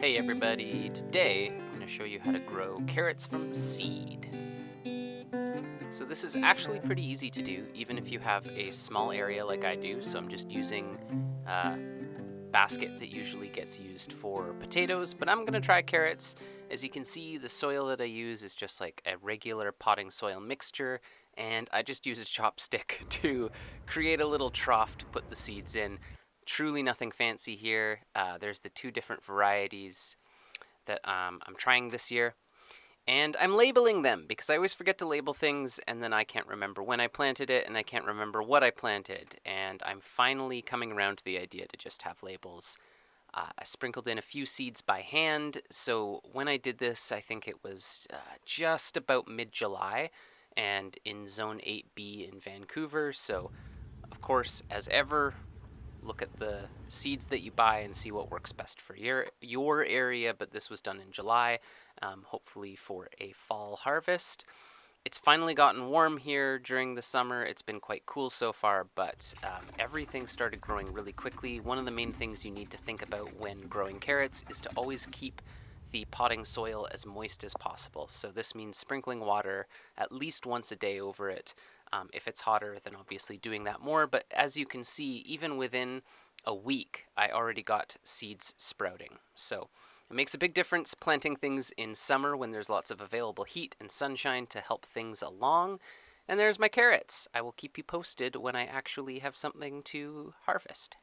Hey everybody, today I'm going to show you how to grow carrots from seed. So this is actually pretty easy to do even if you have a small area like I do. So I'm just using a basket that usually gets used for potatoes, but I'm going to try carrots. As you can see, the soil that I use is just like a regular potting soil mixture, and I just use a chopstick to create a little trough to put the seeds in. Truly nothing fancy here. There's the two different varieties that I'm trying this year. And I'm labeling them because I always forget to label things and then I can't remember when I planted it and I can't remember what I planted. And I'm finally coming around to the idea to just have labels. I sprinkled in a few seeds by hand. So when I did this, I think it was just about mid-July and in Zone 8B in Vancouver. So, of course, as ever, look at the seeds that you buy and see what works best for your area, but this was done in July, hopefully for a fall harvest. It's finally gotten warm here during the summer. It's been quite cool so far, but everything started growing really quickly. One of the main things you need to think about when growing carrots is to always keep the potting soil as moist as possible. So this means sprinkling water at least once a day over it. If it's hotter, then obviously doing that more. But as you can see, even within a week, I already got seeds sprouting. So it makes a big difference planting things in summer when there's lots of available heat and sunshine to help things along. And there's my carrots. I will keep you posted when I actually have something to harvest.